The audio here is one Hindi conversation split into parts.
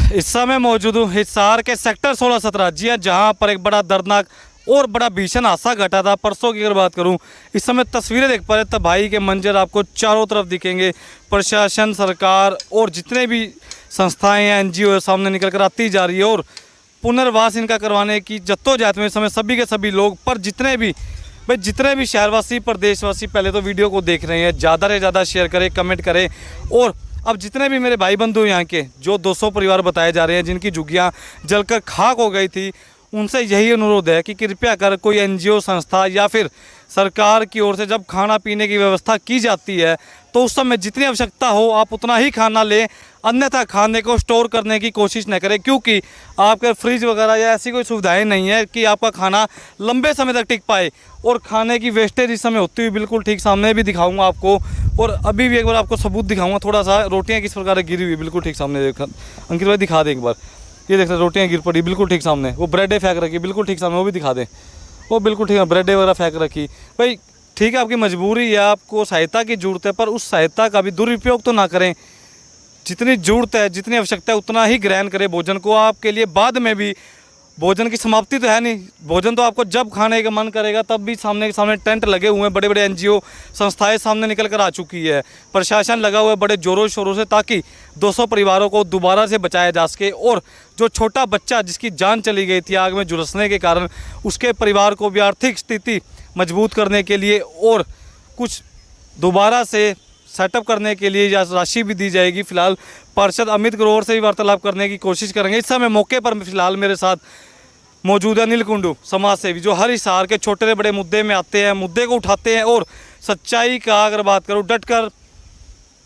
इस समय मौजूद हूँ हिसार के सेक्टर 16-17, जी हाँ, जहाँ पर एक बड़ा दर्दनाक और बड़ा भीषण हादसा घटा था परसों की। अगर बात करूँ, इस समय तस्वीरें देख पा रहे तबाही के मंजर आपको चारों तरफ दिखेंगे। प्रशासन, सरकार और जितने भी संस्थाएं हैं, NGO सामने निकल कर आती जा रही है और पुनर्वास इनका करवाने की जद्दोजहद में इस समय सभी के सभी लोग, पर जितने भी शहरवासी, प्रदेशवासी पहले तो वीडियो को देख रहे हैं, ज़्यादा से ज़्यादा शेयर करें, कमेंट करें। और अब जितने भी मेरे भाई बंधु यहाँ के जो 200 परिवार बताए जा रहे हैं जिनकी झुग्गियाँ जलकर खाक हो गई थी, उनसे यही अनुरोध है कि कृपया कर कोई NGO संस्था या फिर सरकार की ओर से जब खाना पीने की व्यवस्था की जाती है तो उस समय जितनी आवश्यकता हो आप उतना ही खाना लें, अन्यथा खाने को स्टोर करने की कोशिश न करें, क्योंकि आपके फ्रिज वगैरह या ऐसी कोई सुविधाएं नहीं है कि आपका खाना लंबे समय तक टिक पाए। और खाने की वेस्टेज इस समय होती हुई बिल्कुल ठीक सामने भी दिखाऊंगा आपको, और अभी भी एक बार आपको सबूत दिखाऊंगा। थोड़ा सा रोटियाँ किस प्रकार गिरी हुई बिल्कुल ठीक सामने, देखा अंकित भाई दिखा दे एक बार, ये देख रहे रोटियाँ गिर पड़ी बिल्कुल ठीक सामने। वो ब्रेडें फेंक रखी बिल्कुल ठीक सामने, वो भी दिखा दें, वो बिल्कुल ठीक है, ब्रेडें वगैरह फेंक रखी। भाई ठीक है, आपकी मजबूरी है, आपको सहायता की ज़रूरत है, पर उस सहायता का भी दुरुपयोग तो ना करें। जितनी ज़रूरत है, जितनी आवश्यकता है उतना ही ग्रहण करें भोजन को। आपके लिए बाद में भी भोजन की समाप्ति तो है नहीं, भोजन तो आपको जब खाने का मन करेगा तब भी सामने के सामने टेंट लगे हुए हैं, बड़े बड़े NGO संस्थाएं सामने निकल कर आ चुकी है, प्रशासन लगा हुआ है बड़े ज़ोरों शोरों से, ताकि 200 परिवारों को दोबारा से बचाया जा सके। और जो छोटा बच्चा जिसकी जान चली गई थी आग में झुलसने के कारण, उसके परिवार को भी आर्थिक स्थिति मजबूत करने के लिए और कुछ दोबारा से सेटअप करने के लिए या राशि भी दी जाएगी। फिलहाल पार्षद अमित ग्रोवर से भी वार्तालाप करने की कोशिश करेंगे। इस समय मौके पर फिलहाल मेरे साथ मौजूद है नील कुंडू समाज सेवी, जो हर हिसार के छोटे बड़े मुद्दे में आते हैं, मुद्दे को उठाते हैं और सच्चाई का अगर बात करूँ डट कर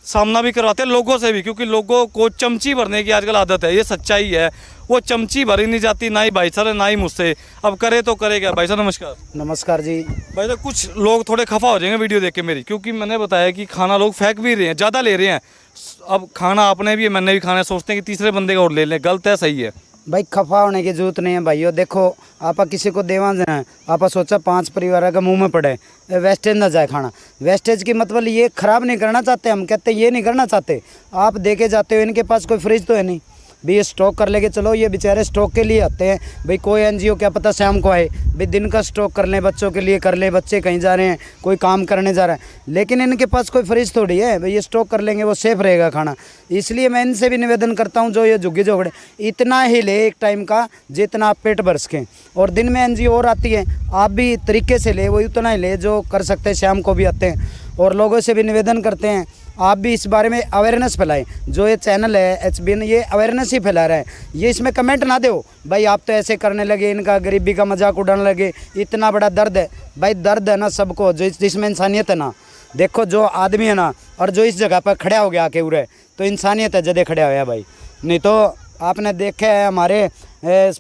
सामना भी करवाते हैं लोगों से भी, क्योंकि लोगों को चमची भरने की आजकल आदत है। ये सच्चाई है, वो चमची भरी नहीं जाती, ना ही भाई साहब ना ही मुझसे। अब करे तो करेगा। भाई साहब नमस्कार। नमस्कार जी। भाई साहब कुछ लोग थोड़े खफा हो जाएंगे वीडियो देख के मेरी, क्योंकि मैंने बताया कि खाना लोग फेंक भी रहे हैं, ज़्यादा ले रहे हैं। अब खाना आपने भी मैंने भी खाना है, सोचते हैं कि तीसरे बंदे का और ले लें, गलत है सही है? भाई खफा होने की जरूरत नहीं है भाइयों। देखो आप किसी को देवा देना है, आप सोचा 5 परिवार का मुंह में पड़े, वेस्टेज ना जाए खाना। वेस्टेज की मतलब ये ख़राब नहीं करना चाहते, हम कहते ये नहीं करना चाहते। आप देके जाते हो, इनके पास कोई फ्रिज तो है नहीं भाई, ये स्टॉक कर लेके चलो। ये बेचारे स्टॉक के लिए आते हैं भाई, कोई NGO क्या पता शाम को आए भाई, दिन का स्टॉक कर लें, बच्चों के लिए कर ले, बच्चे कहीं जा रहे हैं, कोई काम करने जा रहा है, लेकिन इनके पास कोई फ्रिज थोड़ी है भाई, ये स्टॉक कर लेंगे, वो सेफ रहेगा खाना। इसलिए मैं इनसे भी निवेदन करता हूँ, जो ये झुग्गी झोंपड़े इतना ही ले एक टाइम का जितना आप पेट भर सकें, और दिन में NGO और आती है, आप भी तरीके से ले, वही उतना ही ले जो कर सकते हैं। शाम को भी आते हैं और लोगों से भी निवेदन करते हैं आप भी इस बारे में अवेयरनेस फैलाएं। जो ये चैनल है HBN, ये अवेयरनेस ही फैला रहा है। ये इसमें कमेंट ना दो भाई आप तो ऐसे करने लगे, इनका गरीबी का मजाक उड़ाने लगे। इतना बड़ा दर्द है भाई, दर्द है ना सबको, जिसमें इंसानियत है ना। देखो जो आदमी है ना, और जो इस जगह पर खड़ा हो गया आके उरे, तो इंसानियत है जदे खड़ा हुआ भाई। नहीं तो आपने देखा है हमारे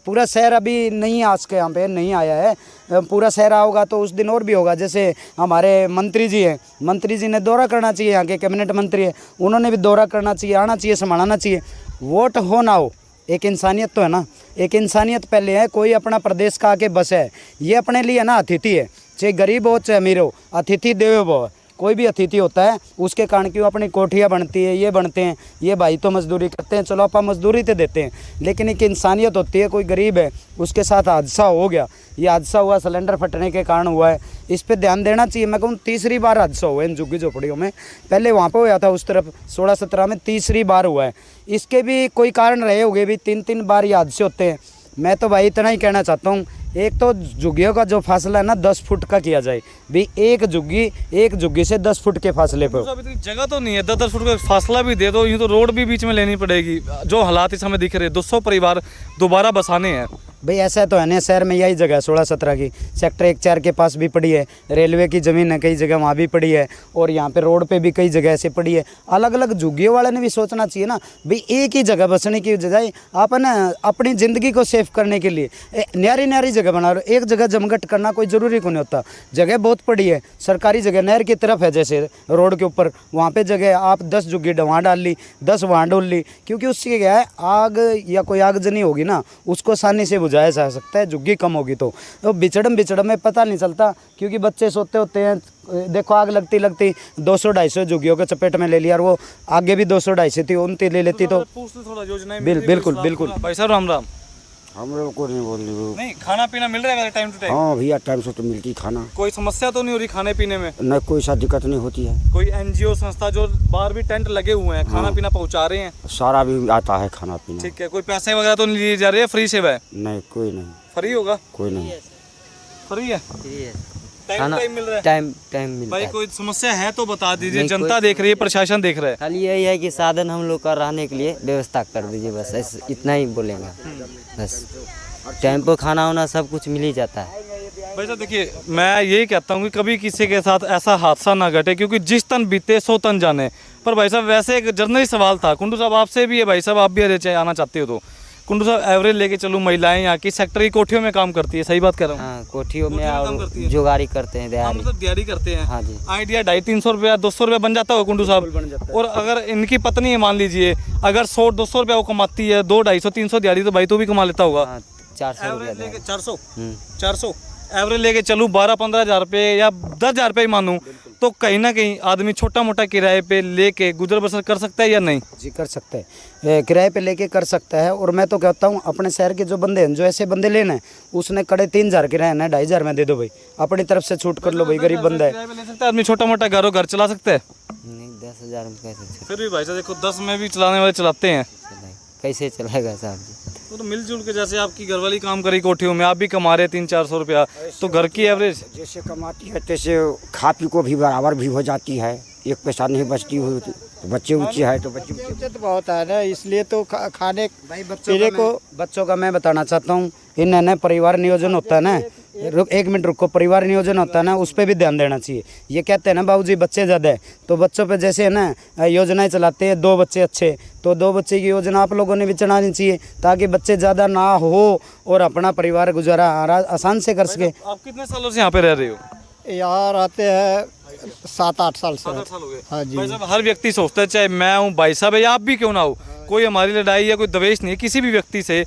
पूरा शहर अभी नहीं, आज के यहाँ पे नहीं आया है, पूरा शहर होगा तो उस दिन और भी होगा। जैसे हमारे मंत्री जी हैं, मंत्री जी ने दौरा करना चाहिए, यहाँ के कैबिनेट मंत्री है, उन्होंने भी दौरा करना चाहिए, आना चाहिए, संभालना चाहिए। वोट हो ना हो, एक इंसानियत तो है ना, एक इंसानियत पहले है। कोई अपना प्रदेश का आके बस है, ये अपने लिए ना अतिथि है, चाहे गरीब हो चाहे अमीर हो, अतिथि देवो भव। कोई भी अतिथि होता है उसके कारण क्यों अपनी कोठियाँ बनती है, ये बनते हैं। ये भाई तो मजदूरी करते हैं, चलो आप मजदूरी तो देते हैं, लेकिन एक इंसानियत होती है। कोई गरीब है, उसके साथ हादसा हो गया, ये हादसा हुआ सिलेंडर फटने के कारण हुआ है, इस पे ध्यान देना चाहिए। मैं कहूँ तीसरी बार हादसा हुआ है इन झुग्गी झोपड़ियों में, पहले वहाँ पे हुआ था उस तरफ 16-17 में, तीसरी बार हुआ है। इसके भी कोई कारण रहे होंगे भी, 3-3 बार ये हादसे होते हैं। मैं तो भाई इतना ही कहना चाहता हूँ, एक तो झुग्गियों का जो फासला है ना 10 फुट का किया जाए भी, एक झुग्गी से 10 फुट के फासले पर। जगह तो नहीं है, 10-10 फुट का फासला भी दे दो, यूँ तो रोड भी बीच में लेनी पड़ेगी। जो हालात इस समय दिख रहे हैं, 200 परिवार दोबारा बसाने हैं भाई। ऐसा तो है ना, शहर में यही जगह है 16-17 की, सेक्टर 1-4 के पास भी पड़ी है, रेलवे की ज़मीन है कई जगह वहाँ भी पड़ी है, और यहाँ पे रोड पे भी कई जगह ऐसे पड़ी है। अलग अलग झुग्गियों वाले ने भी सोचना चाहिए ना भाई, एक ही जगह बसने की बजाय आप ना अपनी ज़िंदगी को सेफ करने के लिए न्यारी जगह बना रहे हो। एक जगह जमघट करना कोई ज़रूरी को नहीं होता, जगह बहुत पड़ी है, सरकारी जगह नहर की तरफ है, जैसे रोड के ऊपर वहाँ पर जगह, आप 10 झुग्गी वहाँ डाल ली, 10 वहाँ डोल ली, क्योंकि उससे क्या है, आग या कोई आगजनी होगी ना उसको आसानी से बुझा बुझाया जा सकता है, झुग्गी कम होगी तो बिचड़म में पता नहीं चलता, क्योंकि बच्चे सोते होते हैं। देखो आग लगती 200-250 झुग्गियों के चपेट में ले लिया, और वो आगे भी 200-250 थी, उनती ले लेती तो थोड़ा योजना बिल्कुल। भाई साहब राम राम। हम लोग को नहीं बोल रही। नहीं, खाना पीना मिल रहा है टाइम टू टाइम? हाँ भैया, टाइम से तो मिलती खाना। कोई समस्या तो नहीं हो रही खाने पीने में? न कोई सा दिक्कत नहीं होती है। कोई एनजीओ संस्था जो बाहर भी टेंट लगे हुए हैं, खाना पीना पहुंचा रहे हैं? सारा भी आता है खाना पीना। ठीक है, कोई पैसे वगैरह तो नहीं लिए जा रहे हैं? फ्री सेवा है? नहीं, कोई नहीं। फ्री होगा? कोई नहीं, फ्री है। खाना टाइम मिल रहा है? टाइम मिलता भाई है। कोई समस्या है तो बता दीजिए, नहीं, जनता देख रही है, प्रशासन देख रहा है। खाली यही है कि साधन हम लोग का रहने के लिए व्यवस्था कर दीजिए, बस इतना ही बोलेंगे। बस टाइम पर खाना वाना सब कुछ मिल ही जाता है। भाई साहब देखिए, मैं यही कहता हूँ कि कभी किसी के साथ ऐसा हादसा ना घटे, क्योंकि जिस तन बीते 100 तन जाने। पर भाई साहब वैसे एक जर्नली सवाल था, कुंडू साहब आपसे भी है, भाई साहब आप भी आना चाहते हो तो कुंडू साहब एवरेज लेके चलूँ, महिलाएं यहाँ की सेक्टर की कोठियों में काम करती है, सही बात कर रहा हूँ? हाँ, कोठियों में काम करती है। और जुगाड़ी करते हैं, दिहाड़ी। मतलब दिहाड़ी करते हैं। हाँ जी। आइडिया 250-300 रुपया 200 रुपया बन जाता होगा कुंडू साहब। और अगर इनकी पत्नी है मान लीजिए, अगर 100-200 रुपया वो कमाती है, 200-250-300 दिहाड़ी, तो भाई तो भी कमा लेता होगा। हाँ, 400 रुपया एवरेज लेके दिहाड़ी। 400 एवरेज लेके चलूँ 12-15 हज़ार रुपये या 10 हज़ार रुपये ही मानूँ, तो कहीं ना कहीं आदमी छोटा मोटा किराए पे लेके गुजर बसर कर सकता है या नहीं? जी कर सकते हैं, किराए पे लेके कर सकता है। और मैं तो कहता हूँ अपने शहर के जो बंदे हैं, जो ऐसे बंदे लेना है, उसने कड़े 3,000 किराया ना 2,500 में दे दो भाई, अपनी तरफ से छूट कर लो भाई, गरीब बंदा है। किराए पे ले सकता है आदमी, छोटा मोटा घर चला सकता है। नहीं, 10,000 में कैसे फिर भी भाई साहब देखो 10 में भी चलाने वाले चलाते हैं। चलाएगा? कैसे चलाएगा साहब जी? तो मिलजुल के, जैसे आपकी घरवाली काम करी कोठियों में, आप भी कमा रहे 300-400 रुपया, तो घर की एवरेज जैसे कमाती है तैसे खा पी को भी बराबर भी हो जाती है, एक पैसा नहीं बचती हुई। तो बच्चे ऊँचे है तो बच्चे तो बहुत है ना, इसलिए तो खाने भाई बच्चों का मैं बताना चाहता हूँ, इन्हें परिवार नियोजन होता है ना, एक मिनट रुको, परिवार नियोजन होता है ना, उस पर भी ध्यान देना चाहिए। ये कहते हैं ना बाबूजी बच्चे ज़्यादा है, तो बच्चों पे जैसे है ना योजनाएं चलाते हैं, 2 बच्चे अच्छे, तो 2 बच्चे की योजना आप लोगों ने भी चलानी चाहिए, ताकि बच्चे ज़्यादा ना हो और अपना परिवार गुजारा आसान से कर सके। आप कितने सालों से यहाँ पे रह रहे हो? यहाँ रहते हैं 7-8 साल से। 7-8 साल हो गए। हाँ जी। भाई साहब हर व्यक्ति सोचता है, चाहे मैं हूँ, भाई साहब है, या आप भी क्यों ना हो, कोई हमारी लड़ाई या कोई द्वेष नहीं है किसी भी व्यक्ति से।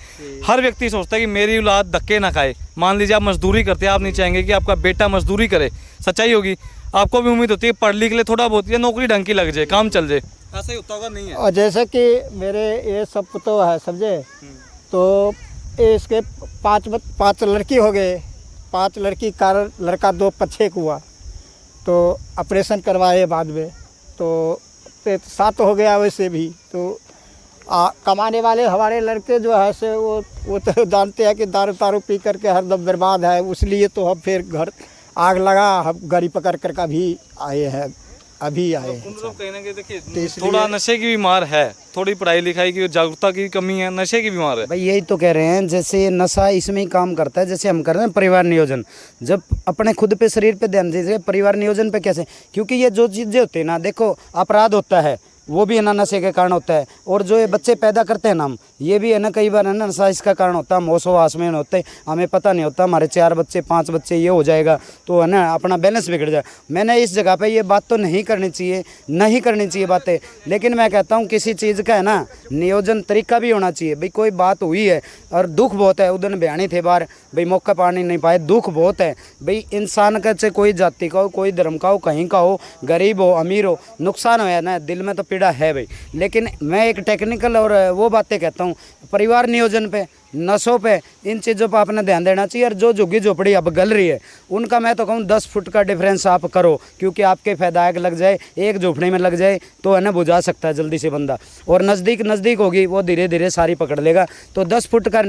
हर व्यक्ति सोचता है कि मेरी औलाद धक्के ना खाए। मान लीजिए आप मजदूरी करते हैं, आप नहीं चाहेंगे कि आपका बेटा मजदूरी करे, सच्चाई होगी। आपको भी उम्मीद होती है पढ़ लिख ले थोड़ा बहुत, या नौकरी ढंग की लग जाए, काम चल जाए, ऐसा ही होता होगा? नहीं है। और जैसे कि मेरे ये सब तो है समझे, तो इसके 5 लड़की हो गए, 5 लड़की का लड़का 2 पछेक हुआ, तो ऑपरेशन करवाए बाद में, तो 7 हो गया वैसे भी। तो कमाने वाले हमारे लड़के जो है से वो तो जानते हैं कि दारू तारू पी करके हरदम बर्बाद है, इसलिए तो हम फिर घर आग लगा, हम गाड़ी पकड़ कर का भी आए हैं, अभी आए हैं। कहीं ना कहीं देखिए थोड़ा नशे की बीमार है, थोड़ी पढ़ाई लिखाई की जागरूकता की कमी है, नशे की बीमार है। भाई यही तो कह रहे हैं, जैसे नशा इसमें ही काम करता है, जैसे हम कर रहे हैं परिवार नियोजन। जब अपने खुद पे शरीर पे ध्यान दीजिए, परिवार नियोजन पे कैसे, क्योंकि ये जो चीज़ें होती है ना, देखो अपराध होता है वो भी है ना नशे के कारण होता है, और जो ये बच्चे पैदा करते हैं ना हम, ये भी है ना कई बार है ना नशा इसका कारण होता है। हम होशो हवास में होते, हमें पता नहीं होता, हमारे 4 बच्चे 5 बच्चे ये हो जाएगा, तो है ना अपना बैलेंस बिगड़ जाए। मैंने इस जगह पे ये बात तो नहीं करनी चाहिए बातें, लेकिन मैं कहता हूँ किसी चीज़ का है ना नियोजन तरीका भी होना चाहिए। भाई कोई बात हुई है और दुख बहुत है, उधर बयानी थे बाहर, भाई मौका पानी नहीं पाए, दुख बहुत है भाई। इंसान का चाहे कोई जाति का हो, कोई धर्म का हो, कहीं का हो, गरीब हो अमीर हो, नुकसान हो ना, दिल में तो पीड़ा है भाई। लेकिन मैं एक टेक्निकल और वो बातें कहता हूँ, परिवार नियोजन पे, नशों पे, इन चीज़ों पर आपने ध्यान देना चाहिए। और जो झुग्गी झोपड़ी अब गल रही है, उनका मैं तो कहूँ 10 फुट का डिफरेंस आप करो, क्योंकि आपके फायदायक लग जाए, एक झोपड़ी में लग जाए तो है ना बुझा सकता है जल्दी से बंदा, और नज़दीक होगी वो धीरे धीरे सारी पकड़ लेगा। तो 10 फुट का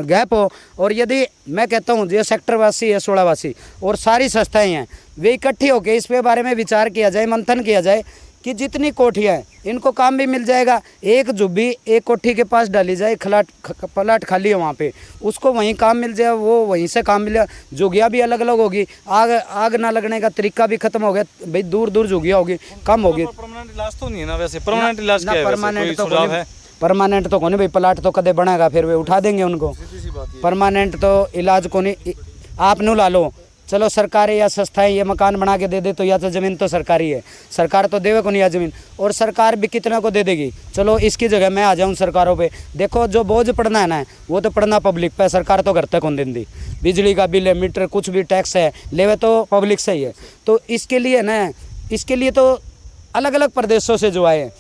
गैप हो, और यदि मैं कहता हूँ जो सेक्टर वासी है, 16 वासी और सारी संस्थाएँ हैं, वे इकट्ठी होकर इस पे बारे में विचार किया जाए, मंथन किया जाए कि जितनी कोठियाँ हैं इनको काम भी मिल जाएगा। एक जुब्बी एक कोठी के पास डाली जाए, प्लाट खाली है वहाँ पे, उसको वहीं काम मिल जाए, वो वहीं से काम मिले। जुगिया भी अलग अलग होगी, आग ना लगने का तरीका भी खत्म हो गया भाई, दूर जुगिया होगी, कम होगी। परमानेंट इलाज तो नहीं है ना वैसे? परमानेंट इलाज क्या है? परमानेंट तो कौन भाई, प्लाट तो कदे बनेगा, फिर वे उठा देंगे उनको। परमानेंट तो इलाज को नहीं, आप नू ला लो चलो सरकारें या संस्थाएं ये मकान बना के दे दे तो या तो ज़मीन तो सरकारी है, सरकार तो देवे को नहीं है ज़मीन, और सरकार भी कितना को दे देगी। चलो इसकी जगह मैं आ जाऊँ सरकारों पे, देखो जो बोझ पड़ना है ना वो तो पड़ना पब्लिक पे, सरकार तो घर तक कौन देती, बिजली का बिल है, मीटर, कुछ भी टैक्स है लेवे तो पब्लिक से ही है। तो इसके लिए ना, इसके लिए तो अलग अलग प्रदेशों से जो आए,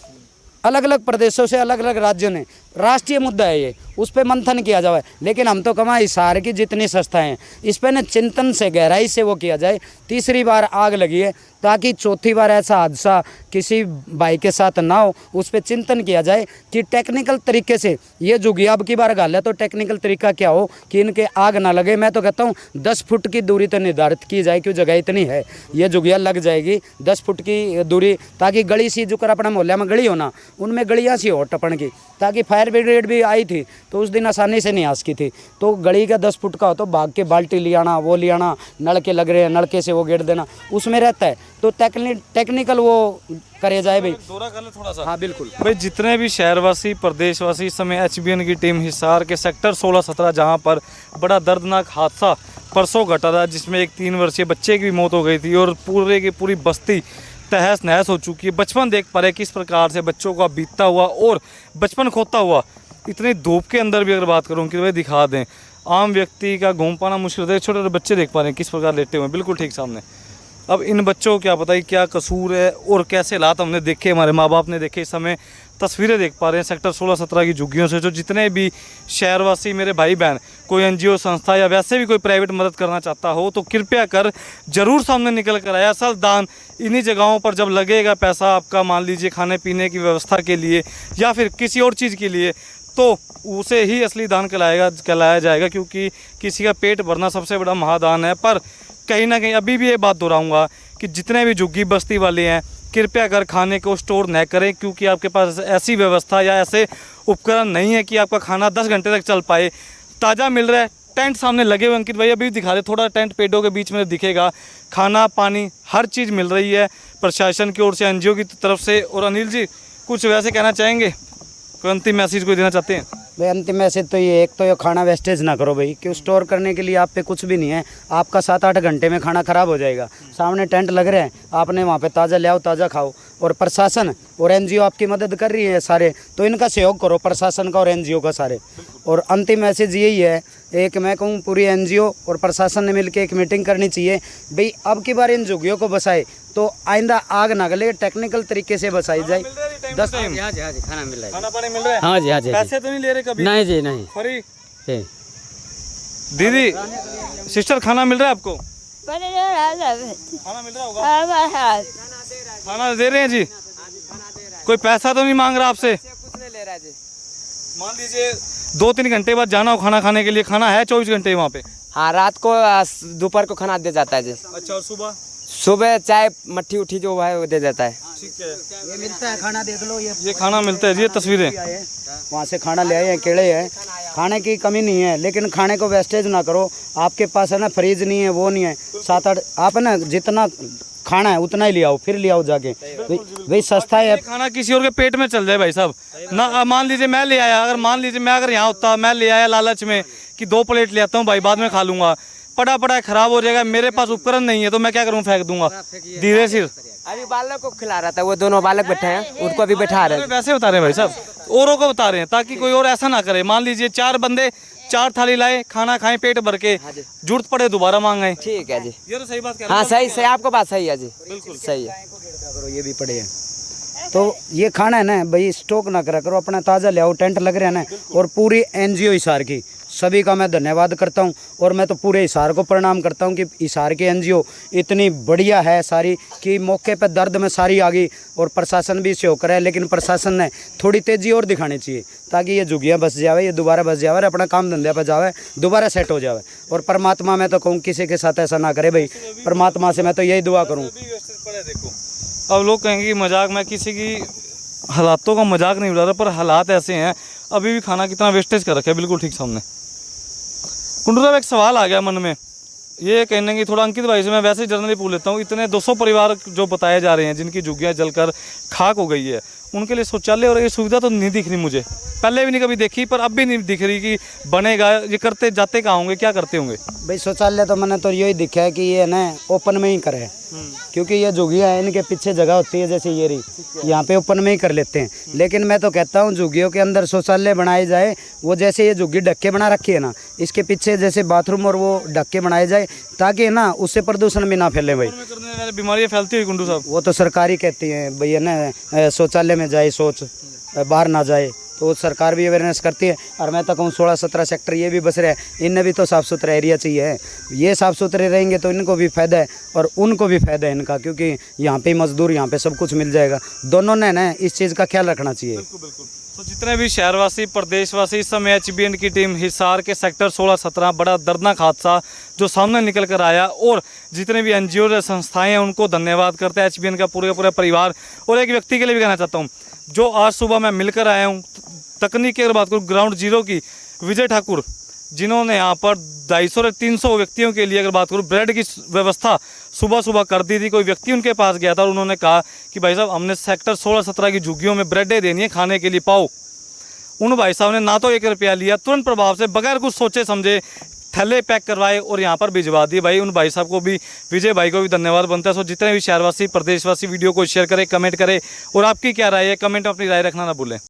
अलग अलग प्रदेशों से, अलग अलग राज्यों ने, राष्ट्रीय मुद्दा है ये, उस पर मंथन किया जाए। लेकिन हम तो कमा हिसार की जितनी संस्थाएं हैं इस पर न चिंतन से, गहराई से वो किया जाए। तीसरी बार आग लगी है ताकि चौथी बार ऐसा हादसा किसी भाई के साथ ना हो, उस पर चिंतन किया जाए कि टेक्निकल तरीके से ये जुगिया अब की बार गाल है तो टेक्निकल तरीका क्या हो कि इनके आग ना लगे। मैं तो कहता हूँ 10 फुट की दूरी तो निर्धारित की जाए, क्यों जगह इतनी है, ये जुगिया लग जाएगी 10 फुट की दूरी, ताकि गली सी जो कर अपना मोहल्ला में गली हो ना, उनमें गलियाँ सी हो टपन की, ताकि फायर ब्रिगेड भी आई थी तो उस दिन आसानी से नहीं आ सकी थी। तो गली का 10 फुट का हो तो भाग के बाल्टी ले आना, वो ले आना, नलके लग रहे हैं नलके से वो गेट देना, उसमें रहता है। तो टेक्निकल वो करे जाए भाई। दौरा कर ले थोड़ा सा। हाँ बिल्कुल भाई जितने भी शहरवासी, प्रदेशवासी, इस समय HBN की टीम हिसार के सेक्टर 16-17 जहां पर बड़ा दर्दनाक हादसा परसों घटा था जिसमें एक 3 वर्षीय बच्चे की भी मौत हो गई थी और पूरे की पूरी बस्ती तहस नहस हो चुकी है। बचपन देख पा रहे किस प्रकार से बच्चों का बीतता हुआ और बचपन खोता हुआ। इतनी धूप के अंदर भी अगर बात करूँ कि भाई दिखा दें, आम व्यक्ति का घूम पाना मुश्किल है। छोटे छोटे बच्चे देख पा रहे हैं किस प्रकार लेटे हुए हैं बिल्कुल ठीक सामने। अब इन बच्चों को क्या पता है क्या कसूर है और कैसे हालात हमने देखे, हमारे माँ बाप ने देखे। इस समय तस्वीरें देख पा रहे हैं सेक्टर 16-17 की झुग्गियों से। जो जितने भी शहरवासी मेरे भाई बहन कोई NGO संस्था या वैसे भी कोई प्राइवेट मदद करना चाहता हो तो कृपया कर ज़रूर सामने निकल कर आए। असल दान इन्हीं जगहों पर जब लगेगा पैसा आपका, मान लीजिए खाने पीने की व्यवस्था के लिए या फिर किसी और चीज़ के लिए, तो उसे ही असली दान कहलाया जाएगा, क्योंकि किसी का पेट भरना सबसे बड़ा महादान है। पर कहीं ना कहीं अभी भी ये बात दोहराऊंगा कि जितने भी झुग्गी बस्ती वाले हैं कृपया कर खाने को स्टोर न करें, क्योंकि आपके पास ऐसी व्यवस्था या ऐसे उपकरण नहीं है कि आपका खाना 10 घंटे तक चल पाए। ताज़ा मिल रहा है, टेंट सामने लगे हुए, अंकित भाई अभी दिखा रहे, थोड़ा टेंट पेड़ों के बीच में दिखेगा, खाना पानी हर चीज़ मिल रही है प्रशासन की ओर से, NGO की तरफ से। और अनिल जी कुछ वैसे कहना चाहेंगे, कोई अंतिम मैसेज कोई देना चाहते हैं? भाई अंतिम मैसेज तो ये, एक तो ये खाना वेस्टेज ना करो भाई, क्यों स्टोर करने के लिए आप पे कुछ भी नहीं है, आपका 7-8 घंटे में खाना ख़राब हो जाएगा। सामने टेंट लग रहे हैं, आपने वहाँ पे ताज़ा ले आओ, ताज़ा खाओ। और प्रशासन और NGO आपकी मदद कर रही है सारे, तो इनका सहयोग करो, प्रशासन का और NGO का सारे। और अंतिम मैसेज यही है, एक मैं कहूँ पूरी NGO और प्रशासन ने मिलकर एक मीटिंग करनी चाहिए भाई, अब की बार इन झुग्गियों को बसाए तो आइंदा आग ना गले, टेक्निकल तरीके से बसाई जाए। 10 हाँ जी खाना मिल रहा है। खाना पानी मिल रहा है? हाँ जी हाँ जी। पैसे तो नहीं ले रहे कभी? नहीं जी नहीं। फ्री? जी। दीदी सिस्टर खाना मिल रहा है आपको? खाना खाना मिल रहा होगा? खाना दे रहे हैं जी? कोई पैसा तो नहीं मांग रहा आपसे? कुछ नहीं ले रहा जी। मान लीजिए 2-3 घंटे बाद जाना हो खाना खाने के लिए, खाना है 24 घंटे वहाँ पे? हाँ रात को दोपहर को खाना दे जाता है जी। अच्छा, और सुबह? सुबह चाय मट्ठी उठी जो है वो दे जाता है। ठीक है, ये मिलता है खाना, देख लो ये खाना मिलता है जी। ये तस्वीरें वहाँ से खाना ले आए हैं, केले हैं, खाने की कमी नहीं है, लेकिन खाने को वेस्टेज ना करो। आपके पास है ना फ्रीज नहीं है, वो नहीं है, 7-8 आप ना जितना खाना है उतना ही ले आओ, फिर ले आओ जाके भाई सस्ता है। खाना किसी और के पेट में चल जाए भाई साहब ना। मान लीजिए मैं ले आया, अगर मान लीजिए मैं अगर यहाँ होता, मैं ले आया लालच में कि 2 प्लेट ले आता हूँ भाई, बाद में खा लूँगा, पड़ा पड़ा खराब हो जाएगा, मेरे पास उपकरण नहीं है तो मैं क्या करूँ, फेंक दूंगा धीरे सिर। अभी बालक को खिला रहा था, वो दोनों बालक बैठे हैं, उनको अभी बैठा रहे हैं। वैसे बता रहे हैं भाई साहब, औरों को बता रहे हैं ताकि कोई और ऐसा ना करे। मान लीजिए 4 बंदे 4 थाली लाए, खाना खाएं पेट भर के, जरूरत पड़े दोबारा मांगे। ठीक है जी, ये तो सही बात कह रहे हाँ हैं। सही सही, आपको बात सही है जी, बिल्कुल सही है। ये भी पड़े हैं तो ये खाना है ना भाई, स्टॉक ना करा करो, अपना ताज़ा ले आओ। टेंट लग रहे हैं ना, और पूरी NGO हिसार की सभी का मैं धन्यवाद करता हूं। और मैं तो पूरे हिसार को प्रणाम करता हूं कि हिसार के NGO इतनी बढ़िया है सारी कि मौके पर दर्द में सारी आ गई। और प्रशासन भी सहयोग करे, लेकिन प्रशासन ने थोड़ी तेज़ी और दिखानी चाहिए ताकि ये झुग्गियाँ बस जावे, ये दोबारा बस जावे, अपना काम धंधे पर जावे, दोबारा सेट हो जावे। और परमात्मा मैं तो कहूँ किसी के साथ ऐसा ना करे भाई, परमात्मा से मैं तो यही दुआ करूँ। देखो अब लोग कहेंगे कि मजाक, मैं किसी की हालातों का मजाक नहीं उड़ा रहा, पर हालात ऐसे हैं, अभी भी खाना कितना वेस्टेज कर रखा है बिल्कुल ठीक सामने। कुंडू साहब एक सवाल आ गया मन में, ये कहने की थोड़ा अंकित भाई से मैं वैसे जनरली पूछ लेता हूँ, इतने 200 परिवार जो बताए जा रहे हैं जिनकी झुग्गियाँ जलकर खाक हो गई है उनके लिए शौचालय और ये सुविधा तो नहीं दिख रही मुझे, पहले भी नहीं कभी देखी, पर अब भी नहीं दिख रही कि बनेगा। ये करते जाते कहाँ होंगे, क्या करते होंगे? भाई शौचालय तो मैंने तो यही दिखा है कि ये ना ओपन में ही करे, क्योंकि ये झुग्गियाँ हैं इनके पीछे जगह होती है, जैसे ये रही यहाँ पे ओपन में ही कर लेते हैं। लेकिन मैं तो कहता हूँ झुग्गियों के अंदर शौचालय बनाए जाए, वो जैसे ये झुग्गी ढक्के बना रखी है ना, इसके पीछे जैसे बाथरूम और वो ढक्के बनाए जाए, ताकि ना उससे प्रदूषण भी ना फैले। भाई करने वाले बीमारियाँ फैलती हुई कुंडू साहब। वो तो सरकार ही कहती है भैया ना शौचालय में जाए, शौच बाहर ना जाए, तो सरकार भी अवेयरनेस करती है। और मैं तो कहूँ 16-17 सेक्टर ये भी बस रहे हैं, इनमें भी तो साफ़ सुथरा एरिया चाहिए। ये साफ़ सुथरे रहेंगे तो इनको भी फ़ायदा है और उनको भी फ़ायदा है इनका, क्योंकि यहाँ पे मजदूर, यहाँ पे सब कुछ मिल जाएगा। दोनों ने ना इस चीज़ का ख्याल रखना चाहिए। बिल्कुल। तो जितने भी शहरवासी, प्रदेशवासी, इस समय HBN की टीम हिसार के सेक्टर 16-17 बड़ा दर्दनाक हादसा जो सामने निकल कर आया, और जितने भी NGO संस्थाएं हैं उनको धन्यवाद करते हैं, HBN का पूरा परिवार। और एक व्यक्ति के लिए भी कहना चाहता हूँ, जो आज सुबह मैं मिलकर आया हूँ, तकनीक की अगर बात करूँ ग्राउंड जीरो की, विजय ठाकुर, जिन्होंने यहाँ पर 250 से 300 व्यक्तियों के लिए अगर बात करूँ ब्रेड की व्यवस्था सुबह कर दी थी। कोई व्यक्ति उनके पास गया था और उन्होंने कहा कि भाई साहब हमने सेक्टर 16-17 की झुग्गियों में ब्रेडें देनी है खाने के लिए, पाओ। उन भाई साहब ने ना तो 1 रुपया लिया, तुरंत प्रभाव से बगैर कुछ सोचे समझे थैले पैक करवाए और यहाँ पर भिजवा दिए। भाई उन भाई साहब को भी, विजय भाई को भी धन्यवाद बनता है। सो जितने भी शहरवासी, प्रदेशवासी वीडियो को शेयर करें, कमेंट करें, और आपकी क्या राय है कमेंट में अपनी राय रखना ना भूलें।